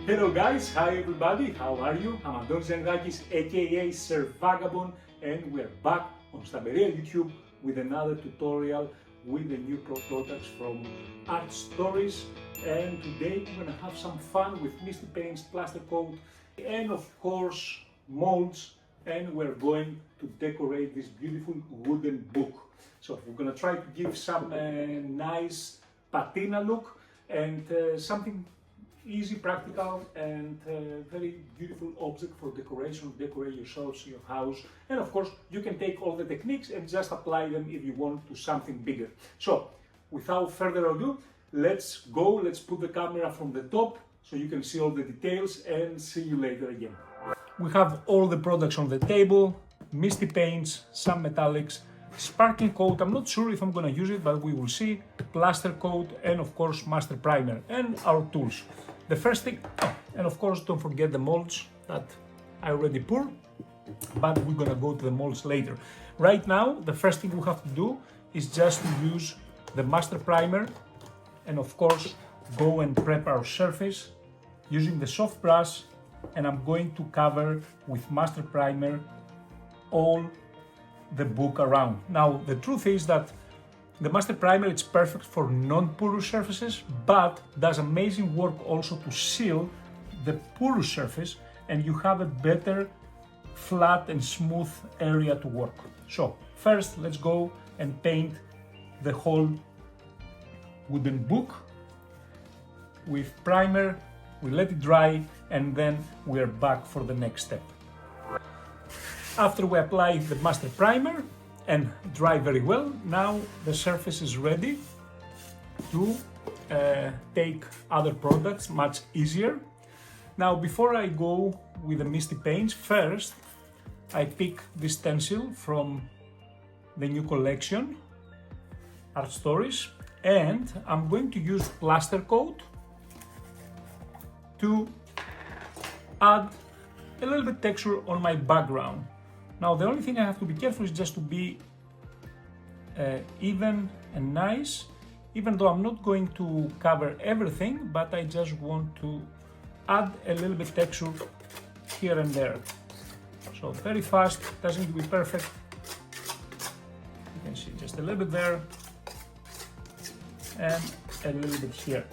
Hello guys, hi everybody, how are you? I'm Antonis Tzanidakis, aka Sir Vagabond, and we're back on Stamperia YouTube with another tutorial with the new products from Art Stories. And today we're gonna have some fun with Misty Paints, Plaster Coat, and of course molds, and we're going to decorate this beautiful wooden book. So we're gonna try to give some nice patina look and something easy, practical, and very beautiful object for decoration. Decorate yourselves, your house, and of course you can take all the techniques and just apply them if you want to something bigger. So without further ado, let's go. Let's put the camera from the top so you can see all the details, and see you later again. We have all the products on the table: Misty Paints, some metallics, sparkling coat, I'm not sure if I'm gonna use it, but we will see, plaster coat, and of course master primer, and our tools. The first thing, and of course don't forget the molds that I already poured, but we're gonna go to the molds later. Right now, the first thing we have to do is just to use the master primer, and of course go and prep our surface using the soft brush, and I'm going to cover with master primer all the book around. Now the truth is that the master primer is perfect for non-porous surfaces, but does amazing work also to seal the porous surface, and you have a better flat and smooth area to work. So first let's go and paint the whole wooden book with primer. We let it dry and then we're back for the next step. After we apply the master primer and dry very well, now the surface is ready to take other products much easier. Now before I go with the Misty Paints, first I pick this stencil from the new collection, Art Stories, and I'm going to use Plaster Coat to add a little bit texture on my background. Now the only thing I have to be careful is just to be even and nice, even though I'm not going to cover everything, but I just want to add a little bit texture here and there. So very fast, doesn't need to be perfect. You can see just a little bit there and a little bit here.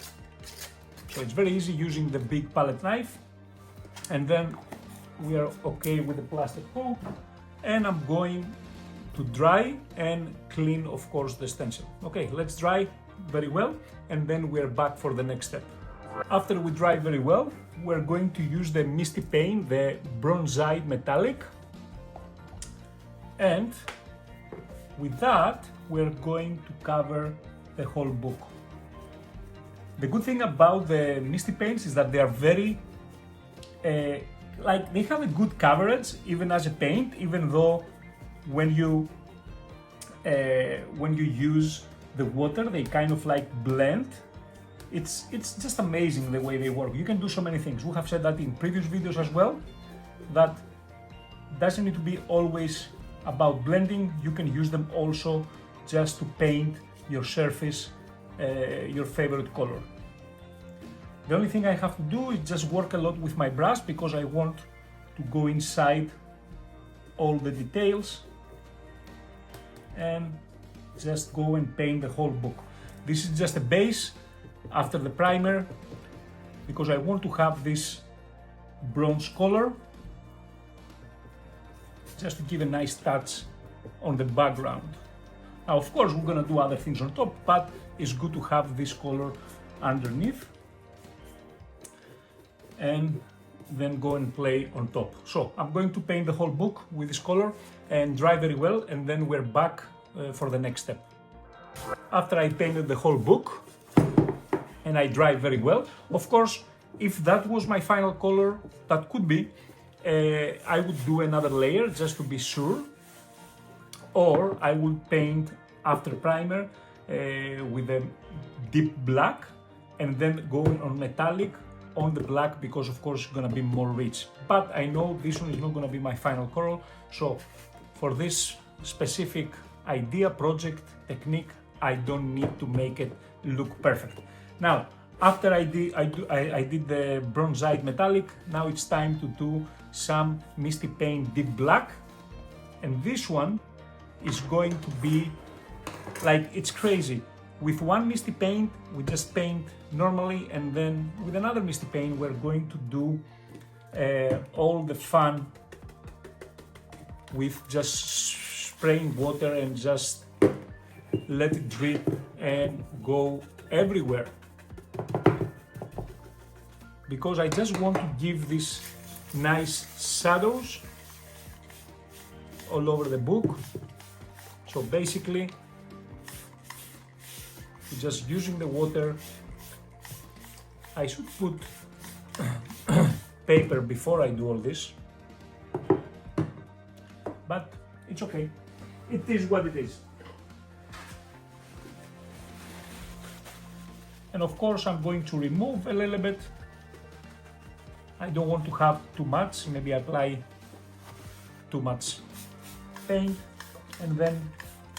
So it's very easy using the big palette knife, and then we are okay with the plaster coat, and I'm going to dry and clean, of course, the stencil. Okay, let's dry very well, and then we're back for the next step. After we dry very well, we're going to use the Misty Paint, the Bronzite metallic, and with that we're going to cover the whole book. The good thing about the Misty Paints is that they are very like they have a good coverage even as a paint, even though when you use the water they kind of like blend. It's just amazing the way they work. You can do so many things. We have said that in previous videos as well, that doesn't need to be always about blending. You can use them also just to paint your surface your favorite color. The only thing I have to do is just work a lot with my brush, because I want to go inside all the details and just go and paint the whole book. This is just a base after the primer, because I want to have this bronze color just to give a nice touch on the background. Now of course we're gonna do other things on top, but it's good to have this color underneath, and then go and play on top. So I'm going to paint the whole book with this color and dry very well, and then we're back for the next step. After I painted the whole book and I dried very well, of course, if that was my final color, that could be, I would do another layer just to be sure, or I would paint after primer with a deep black, and then go on metallic on the black, because of course it's gonna be more rich. But I know this one is not gonna be my final color, so for this specific idea, project, technique, I don't need to make it look perfect. Now after I did the Bronzite metallic, now it's time to do some Misty Paint deep black, and this one is going to be like, it's crazy. With one Misty Paint, we just paint normally, and then with another Misty Paint, we're going to do all the fun with just spraying water and just let it drip and go everywhere. Because I just want to give these nice shadows all over the book. So basically, just using the water. I should put paper before I do all this, but it's okay. It is what it is. And of course I'm going to remove a little bit. I don't want to have too much, maybe apply too much paint, and then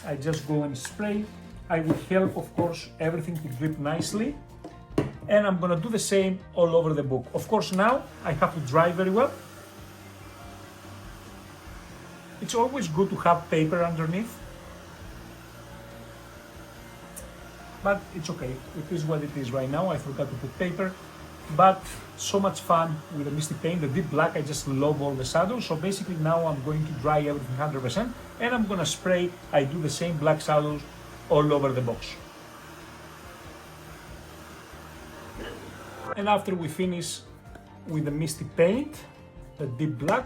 I just go and spray. I will help, of course, everything to drip nicely, and I'm gonna do the same all over the book. Of course, now I have to dry very well. It's always good to have paper underneath, but it's okay. It is what it is right now. I forgot to put paper, but so much fun with the Misty Paint, the deep black. I just love all the shadows. So basically now I'm going to dry everything 100%, and I'm gonna spray. I do the same black shadows all over the box. And after we finish with the Misty Paint, the deep black,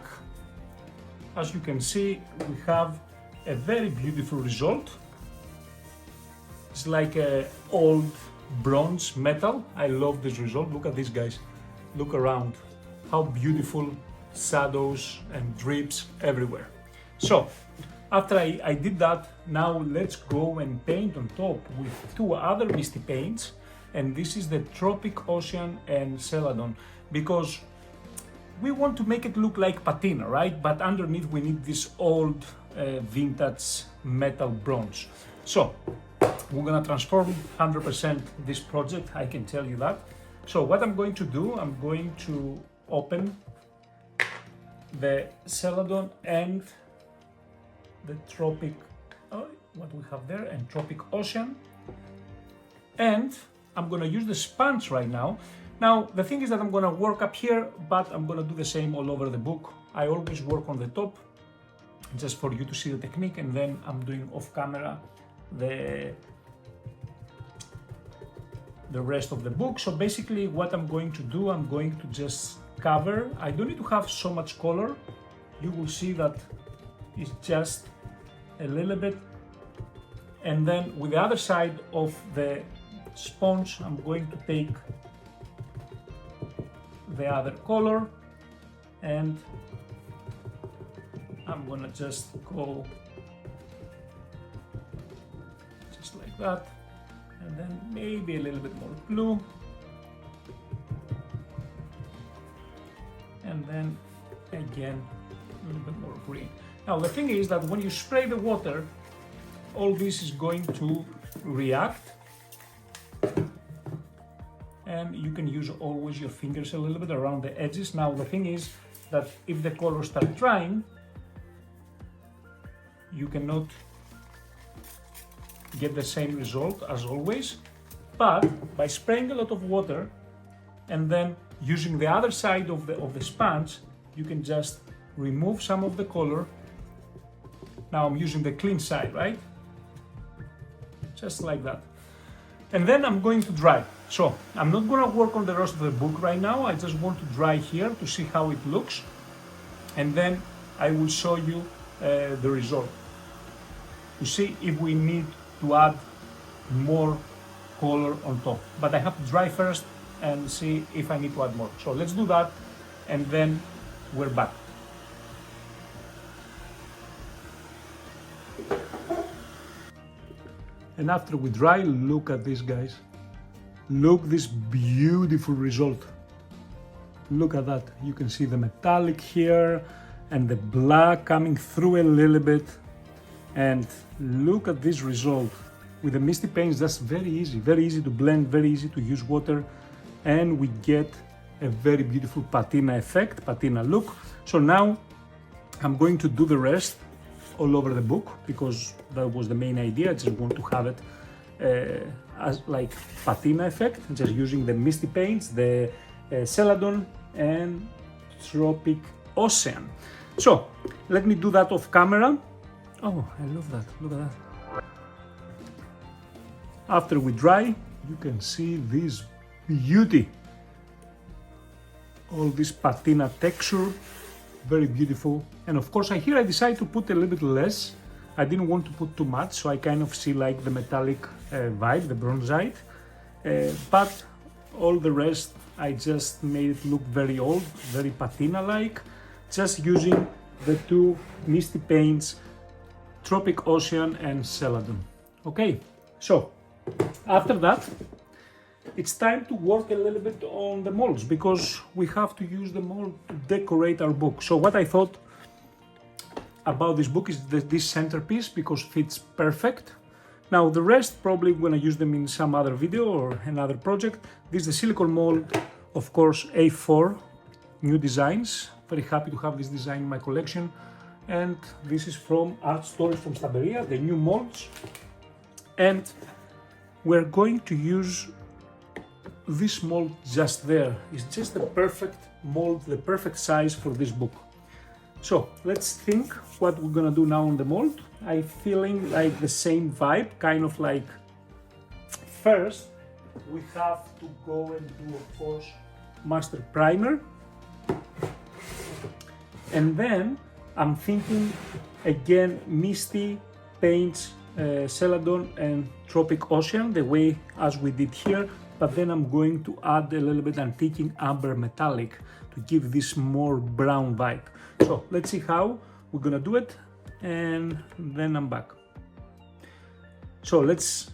as you can see, we have a very beautiful result. It's like a old bronze metal. I love this result. Look at this, guys. Look around. How beautiful shadows and drips everywhere. So after I did that, now let's go and paint on top with two other Misty Paints, and this is the Tropic, Ocean and Celadon, because we want to make it look like patina, right? But underneath we need this old vintage metal bronze. So we're gonna transform 100% this project, I can tell you that. So what I'm going to do, I'm going to open the Celadon and the Tropic, what we have there, and Tropic Ocean, and I'm gonna use the sponge right now. Now the thing is that I'm gonna work up here, but I'm gonna do the same all over the book. I always work on the top, just for you to see the technique, and then I'm doing off camera the rest of the book. So basically what I'm going to do, I'm going to just cover. I don't need to have so much color. You will see that it's just a little bit, and then with the other side of the sponge I'm going to take the other color, and I'm gonna just go just like that, and then maybe a little bit more blue, and then again a little bit more green. Now the thing is that when you spray the water, all this is going to react, and you can use always your fingers a little bit around the edges. Now the thing is that if the colors start drying, you cannot get the same result as always, but by spraying a lot of water and then using the other side of the sponge, you can just remove some of the color. Now I'm using the clean side, right? Just like that. And then I'm going to dry. So I'm not going to work on the rest of the book right now. I just want to dry here to see how it looks, and then I will show you the result to see if we need to add more color on top. But I have to dry first and see if I need to add more. So let's do that, and then we're back. And after we dry, look at this, guys. Look this beautiful result. Look at that. You can see the metallic here and the black coming through a little bit. And look at this result. With the Misty Paints, that's very easy to blend, very easy to use water. and we get a very beautiful patina effect, patina look. So now I'm going to do the rest all over the book because that was the main idea. I just want to have it as like patina effect, just using the Misty Paints, the Celadon and Tropic Ocean. So let me do that off camera. Oh, I love that, look at that. After we dry, you can see this beauty. All this patina texture, very beautiful. And of course, here I decided to put a little bit less. I didn't want to put too much, so I kind of see like the metallic vibe, the bronzite. But all the rest, I just made it look very old, very patina-like, just using the two Misty Paints, Tropic Ocean and Celadon. Okay, so after that, it's time to work a little bit on the molds because we have to use the mold to decorate our book. So what I thought about this book is this centerpiece because fits perfect. Now the rest probably I'm gonna use them in some other video or another project. This is the silicone mold, of course, A4, new designs. Very happy to have this design in my collection. And this is from Arts&Crafts from Stamperia, the new molds. And we're going to use this mold just there. It's just the perfect mold, the perfect size for this book. So let's think what we're gonna do now on the mold. I'm feeling like the same vibe, kind of like first we have to go and do, of course, master primer. And then I'm thinking again Misty Paints, Celadon and Tropic Ocean, the way as we did here, but then I'm going to add a little bit antiquing amber metallic to give this more brown vibe. So let's see how we're gonna do it, and then I'm back. So let's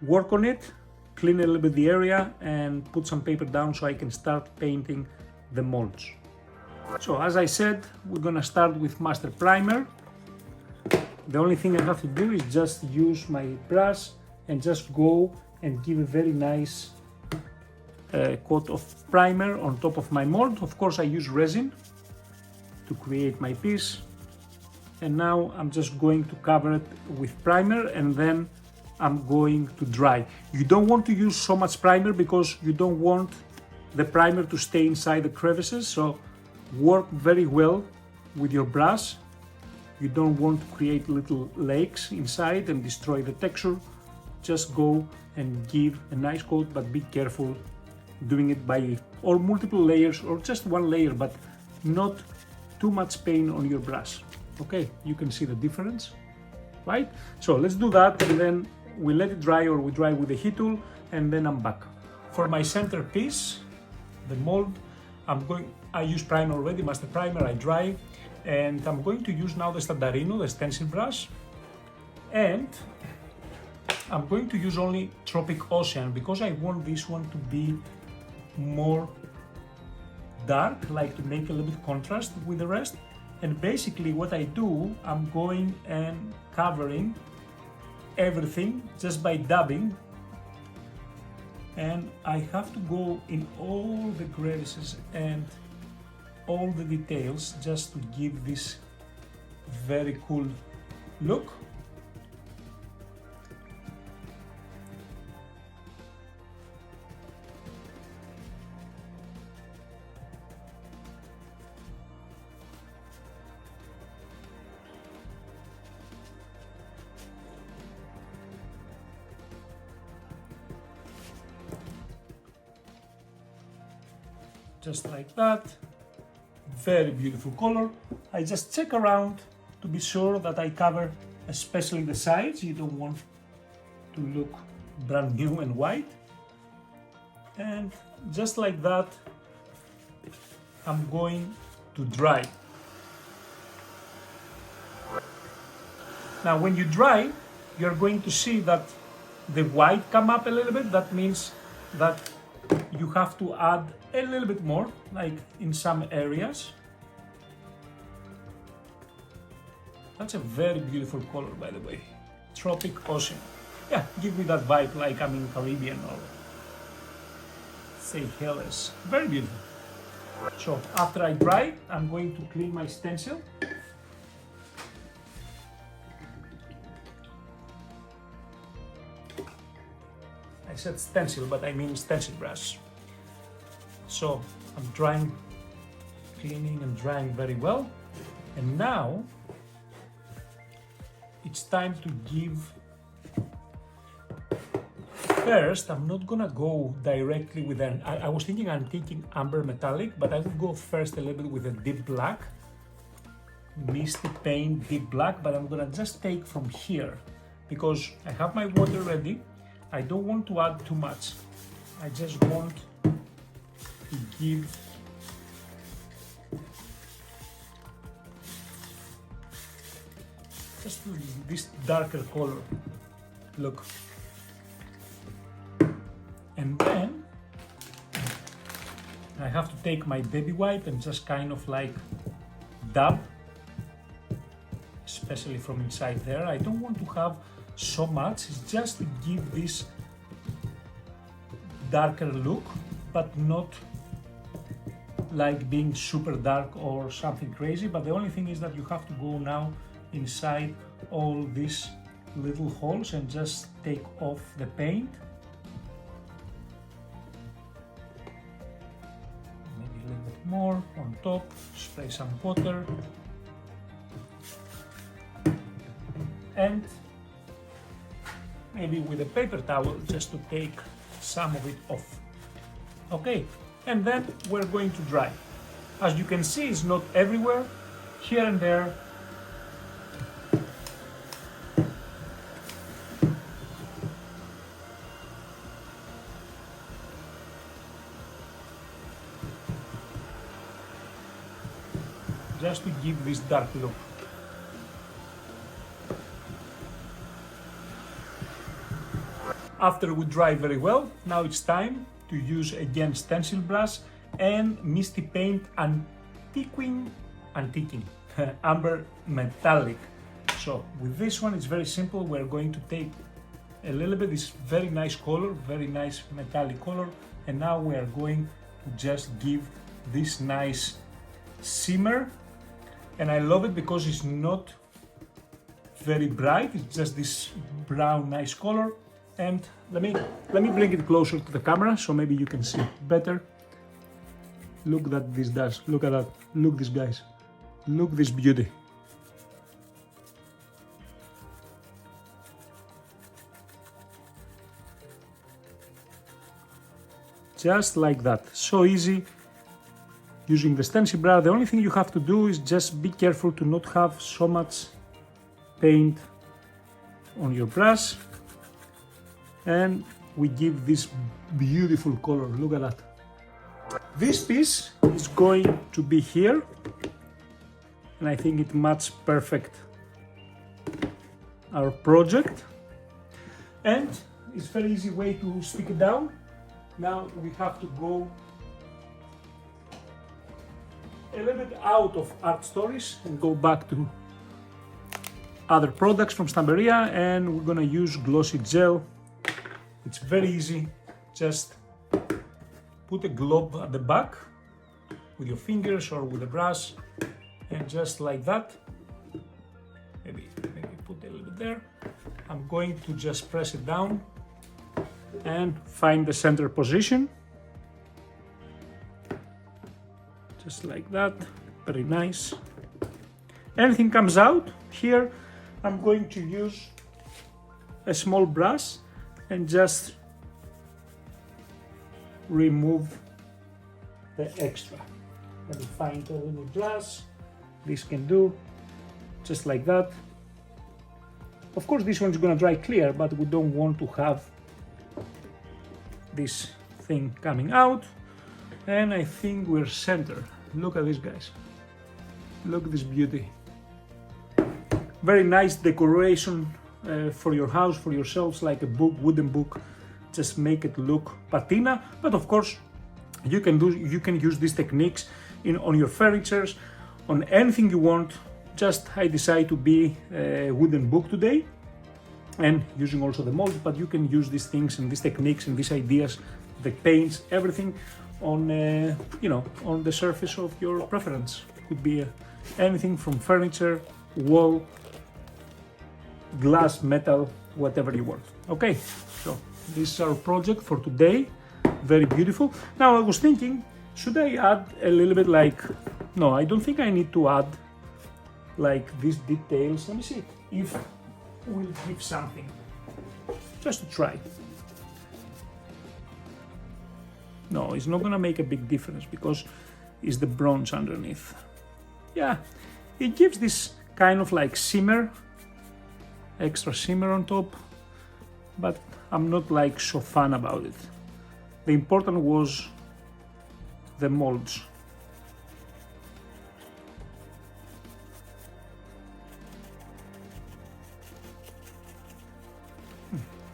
work on it, clean a little bit the area and put some paper down so I can start painting the molds. So as I said, we're gonna start with master primer. The only thing I have to do is just use my brush and just go and give a very nice coat of primer on top of my mold. Of course I use resin to create my piece, and now I'm just going to cover it with primer and then I'm going to dry. You don't want to use so much primer because you don't want the primer to stay inside the crevices, so work very well with your brush. You don't want to create little lakes inside and destroy the texture. Just go and give a nice coat, but be careful doing it by or multiple layers or just one layer, but not too much paint on your brush. Okay, you can see the difference, right? So let's do that and then we let it dry, or we dry with the heat tool, and then I'm back. For my centerpiece, the mold, I use primer already, master primer, I dry, and I'm going to use now the Stantarino, the stencil brush, and I'm going to use only Tropic Ocean because I want this one to be more dark, like to make a little bit contrast with the rest. And basically what I do, I'm going and covering everything just by dabbing, and I have to go in all the crevices and all the details just to give this very cool look. Just like that, very beautiful color. I just check around to be sure that I cover especially the sides. You don't want to look brand new and white. And just like that, I'm going to dry. Now when you dry, you're going to see that the white come up a little bit. That means that you have to add a little bit more, like in some areas. That's a very beautiful color, by the way. Tropic Ocean. Yeah, give me that vibe like I'm in Caribbean or say hairless. Very beautiful. So after I dry, I'm going to clean my stencil. I said stencil, but I mean stencil brush. So I'm drying, cleaning and drying very well. And now it's time to give. First, I'm not gonna go directly with an, I was thinking I'm taking Umber metallic, but I will go first a little bit with a deep black, Misty Paint deep black, but I'm gonna just take from here because I have my water ready. I don't want to add too much. I just want to give just this darker color. Look. And then I have to take my baby wipe and just kind of like dab, especially from inside there. I don't want to have so much, it's just to give this darker look, but not like being super dark or something crazy. But the only thing is that you have to go now inside all these little holes and just take off the paint. More on top, spray some water, and maybe with a paper towel just to take some of it off. Okay, and then we're going to dry. As you can see, it's not everywhere, here and there. Just to give this dark look. After we dry very well, now it's time to use again stencil brush and Misty Paint antiquing Umber metallic. So with this one it's very simple. We're going to take a little bit this very nice color, very nice metallic color, and now we are going to just give this nice shimmer. And I love it because it's not very bright, it's just this brown nice color. And let me bring it closer to the camera so maybe you can see it better. Look what this does, look at that, look this guys, look this beauty. Just like that, so easy. Using the stencil brush, the only thing you have to do is just be careful to not have so much paint on your brush, and we give this beautiful color. Look at that. This piece is going to be here, and I think it matches perfect our project, and it's a very easy way to stick it down. Now we have to go a little bit out of art stories and go back to other products from Stamperia, and we're gonna use glossy gel. It's very easy, just put a glob at the back with your fingers or with a brush, and just like that, maybe put a little bit there. I'm going to just press it down and find the center position. Just like that, very nice. Anything comes out here, I'm going to use a small brush and just remove the extra. Let me find a little brush. This can do, just like that. Of course this one's gonna dry clear, but we don't want to have this thing coming out. And I think we're centered. Look at this guys, look at this beauty. Very nice decoration for your house, for yourselves, like a book, wooden book. Just make it look patina, but of course you can use these techniques on your furnitures, on anything you want. Just I decide to be a wooden book today and using also the molds, but you can use these things and these techniques and these ideas the paints, everything on, you know, on the surface of your preference. Could be anything from furniture, wall, glass, metal, whatever you want. Okay, so this is our project for today. Very beautiful. Now I was thinking, should I add a little bit like, no, I don't think I need to add like these details. Let me see if we'll give something, just to try. No, it's not gonna make a big difference because it's the bronze underneath. Yeah, it gives this kind of like shimmer, extra shimmer on top, but I'm not like so fan about it. The important was the molds.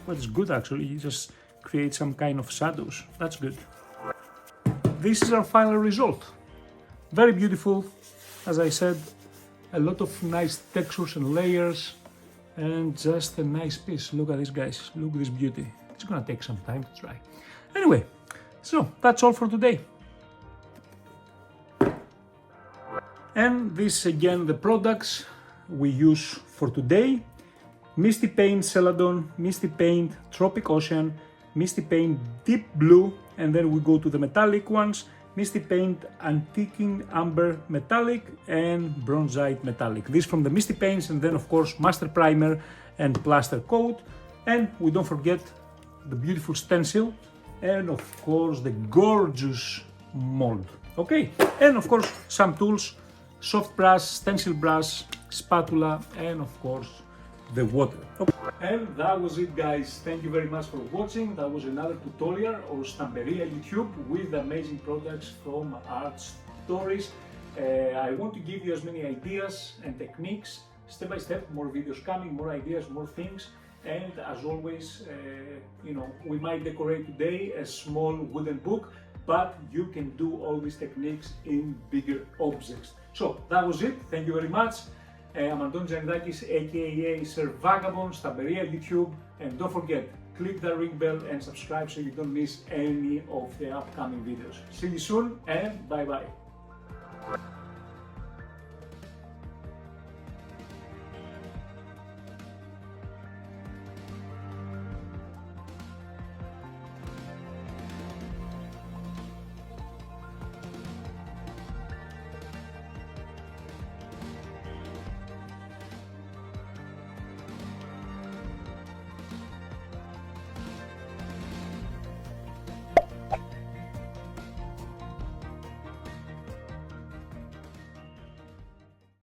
But it's good actually, you just create some kind of shadows. That's good. This is our final result. Very beautiful, as I said, a lot of nice textures and layers, and just a nice piece. Look at this, guys, look at this beauty. It's gonna take some time to try. Anyway, so that's all for today. And this again, the products we use for today: Misty Paint Celadon, Misty Paint Tropic Ocean, Misty Paint Deep Blue, and then we go to the metallic ones: Misty Paint Antiquing Umber Metallic and Bronzite Metallic. This from the Misty Paints, and then of course Master Primer and Plaster Coat. And we don't forget the beautiful stencil, and of course the gorgeous mold. Okay, and of course some tools: soft brush, stencil brush, spatula, and of course the water. Okay. And that was it, guys. Thank you very much for watching. That was another tutorial on Stamperia YouTube with amazing products from Arts Stories. I want to give you as many ideas and techniques step by step. More videos coming, more ideas, more things. And as always, you know, we might decorate today a small wooden book, but you can do all these techniques in bigger objects. So that was it. Thank you very much. I'm Antonis Tzanidakis, aka Sir Vagabond, Stamperia YouTube, and don't forget, click that ring bell and subscribe so you don't miss any of the upcoming videos. See you soon, and bye bye.